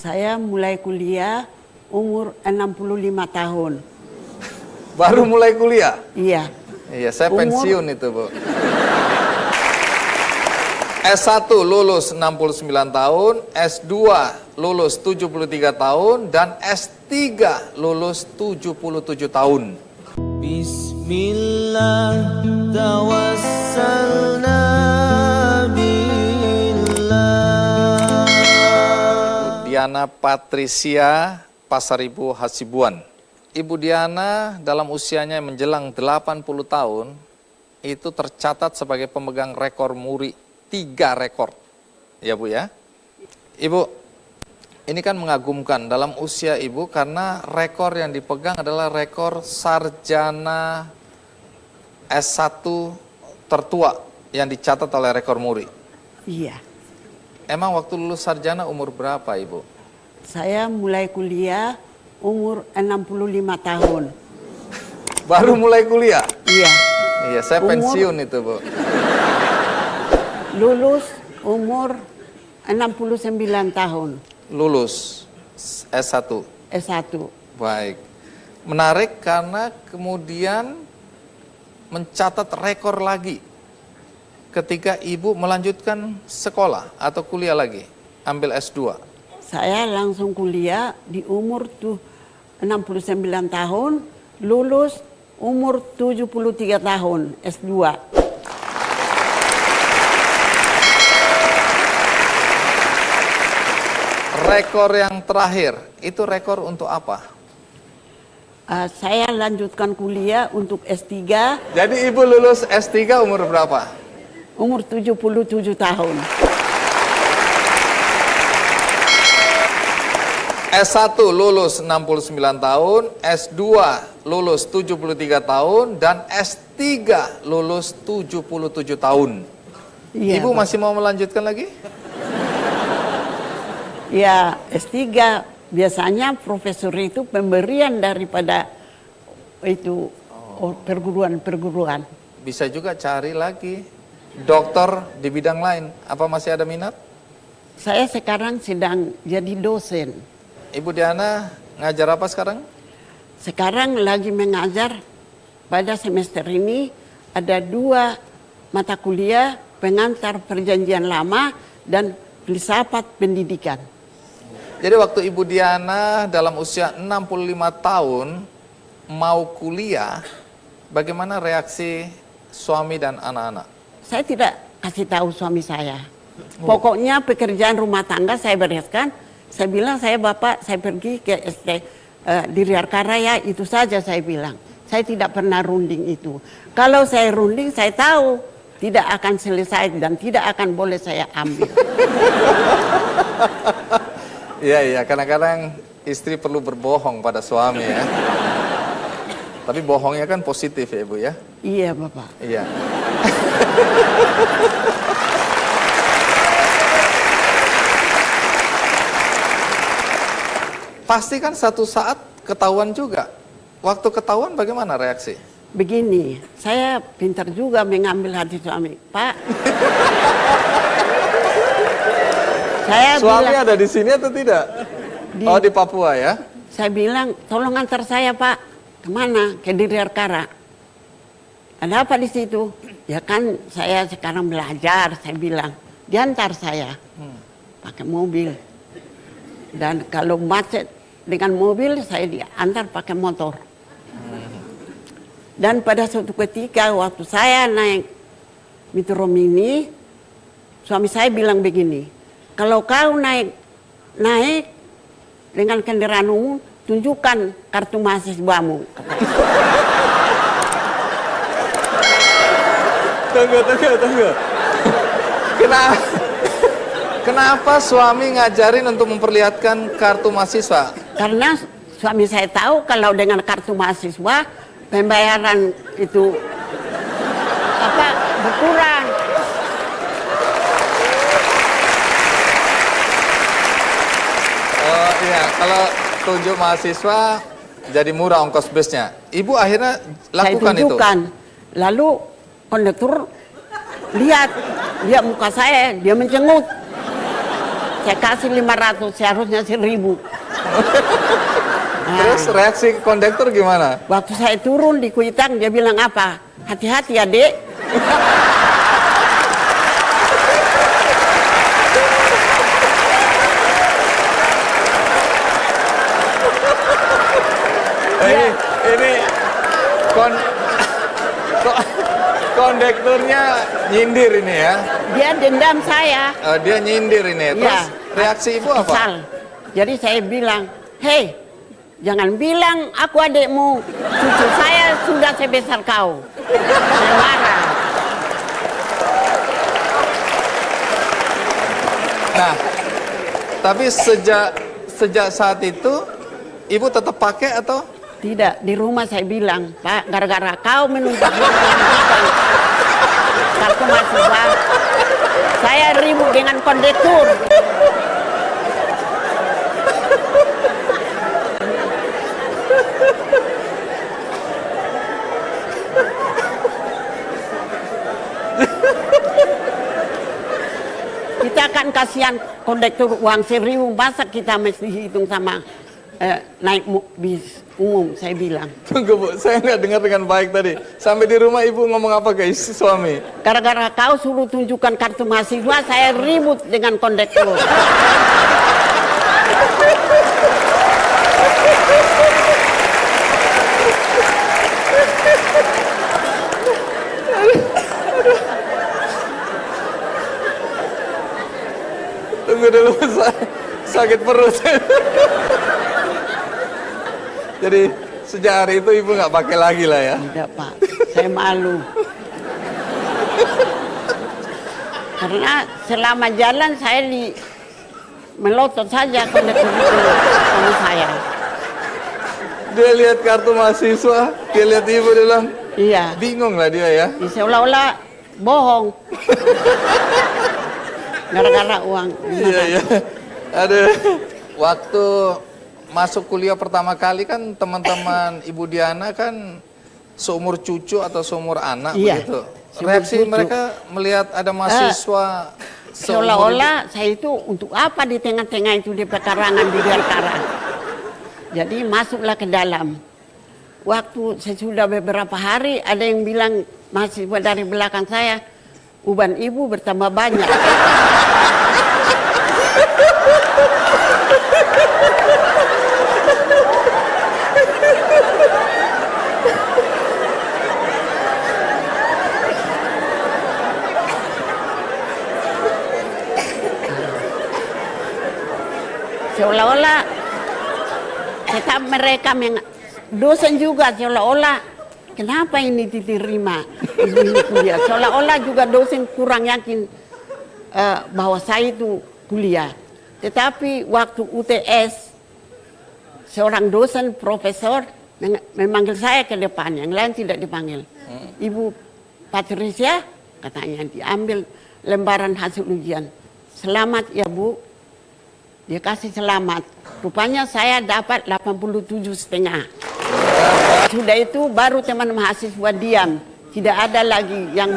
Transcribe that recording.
Saya mulai kuliah umur 65 tahun. Baru mulai kuliah? Iya. Iya, saya pensiun itu, Bu. S1 lulus 69 tahun, S2 lulus 73 tahun, dan S3 lulus 77 tahun. Bismillah tawassalna billah. Diana Patricia Pasaribu Hasibuan. Ibu Diana dalam usianya yang menjelang 80 tahun itu tercatat sebagai pemegang rekor muri 3 rekor. Ya Bu ya. Ibu, ini kan mengagumkan dalam usia Ibu karena rekor yang dipegang adalah rekor sarjana S1 tertua yang dicatat oleh rekor muri. Iya. Emang waktu lulus sarjana umur berapa Ibu? Saya mulai kuliah umur 65 tahun. Baru mulai kuliah? Iya. Iya, saya pensiun itu Bu. Lulus umur 69 tahun. Lulus S1. S1. Baik. Menarik karena kemudian mencatat rekor lagi ketika Ibu melanjutkan sekolah atau kuliah lagi, ambil S2. Saya langsung kuliah di umur 69 tahun, lulus umur 73 tahun, S2. Rekor yang terakhir, itu rekor untuk apa? Saya lanjutkan kuliah untuk S3. Jadi Ibu lulus S3 umur berapa? Umur 77 tahun. S1 lulus 69 tahun, S2 lulus 73 tahun, dan S3 lulus 77 tahun. Iya, Ibu Pak. masih mau melanjutkan lagi? Ya, S3 biasanya profesor itu pemberian daripada itu perguruan-perguruan. Bisa juga cari lagi dokter di bidang lain. Apa masih ada minat? Saya sekarang sedang jadi dosen. Ibu Diana ngajar apa sekarang? Sekarang lagi mengajar pada semester ini ada 2 mata kuliah, pengantar perjanjian lama dan filsafat pendidikan. Jadi waktu Ibu Diana dalam usia 65 tahun mau kuliah, bagaimana reaksi suami dan anak-anak? Saya tidak kasih tahu suami saya. Pokoknya pekerjaan rumah tangga saya bereskan. Saya bilang, Bapak, saya pergi ke di Riarkaraya, itu saja saya bilang. Saya tidak pernah runding itu. Kalau saya runding, saya tahu tidak akan selesai dan tidak akan boleh saya ambil. Iya, kadang-kadang istri perlu berbohong pada suami ya. Tapi bohongnya kan positif ya Ibu ya? Iya Bapak. Iya. Pasti kan satu saat ketahuan juga. Waktu ketahuan bagaimana reaksi? Begini, saya pintar juga mengambil hati suami. Pak, saya Suami bilang, ada di sini atau tidak? Di Papua ya? saya bilang, tolong antar saya Pak. Kemana? Ke Riarkara. Ada apa di situ? Ya kan saya sekarang belajar, saya bilang. Diantar saya. Pakai mobil. Dan kalau macet dengan mobil, saya diantar pakai motor. Dan pada suatu ketika waktu saya naik Metro Mini, suami saya bilang begini, kalau kau naik dengan kendaraan umum, tunjukkan kartu mahasiswamu. Tunggu. Kenapa suami ngajarin untuk memperlihatkan kartu mahasiswa? Karena suami saya tahu kalau dengan kartu mahasiswa pembayaran itu berkurang. Oh iya, kalau tunjuk mahasiswa jadi murah ongkos busnya. Ibu akhirnya lakukan itu. Lalu konduktor lihat muka saya, dia mencengut. Saya kasih 500, seharusnya 1.000. Terus reaksi kondektur gimana? Waktu saya turun di Kuitang, dia bilang apa? Hati-hati ya, Dek. Ini kondekturnya nyindir ini ya. Dia dendam saya. Dia nyindir ini. Terus Ya, reaksi ibu apa? kesal. Jadi saya bilang, hei, jangan bilang aku adikmu. Cucu saya sudah sebesar kau. Saya marah. Nah, tapi sejak saat itu ibu tetap pakai atau? Tidak, di rumah saya bilang, Pak, gara-gara kau menuntut kartu mahasiswa, saya ribut dengan kondektur. Kita akan kasihan kondektur uang 1.000, masa kita mesti hitung sama naik bis umum, saya bilang. Tunggu Bu, saya nggak dengar dengan baik tadi. Sampai di rumah ibu ngomong apa ke suami? Gara-gara kau suruh tunjukkan kartu mahasiswa, saya ribut dengan kondektur. Tunggu dulu, sakit perut. Jadi sejak hari itu ibu nggak pakai lagi lah ya? Tidak, Pak, saya malu. Karena selama jalan saya melotot saja kondektur itu sama saya. Dia lihat kartu mahasiswa, dia lihat ibu, dia bilang, Iya, bingung lah dia ya. seolah-olah bohong. Gara-gara uang. Iya, iya. Ada waktu masuk kuliah pertama kali kan teman-teman Ibu Diana kan seumur cucu atau seumur anak Iya, begitu. seumur Reaksi cucu. mereka melihat ada mahasiswa Seolah-olah saya itu untuk apa di tengah-tengah itu di pekarangan di Delkara. Jadi masuklah ke dalam. Waktu sesudah beberapa hari ada yang bilang mahasiswa dari belakang saya, uban ibu bertambah banyak. Seolah-olah tetap mereka dosen juga, seolah-olah kenapa ini diterima ini kuliah. Seolah-olah juga dosen kurang yakin bahwa saya itu kuliah. Tetapi waktu UTS seorang dosen profesor memanggil saya ke depan, yang lain tidak dipanggil. Ibu Patricia, katanya, diambil lembaran hasil ujian. Selamat ya Bu. Dia kasih selamat. Rupanya saya dapat 87,5. Sudah itu baru teman mahasiswa diam. Tidak ada lagi yang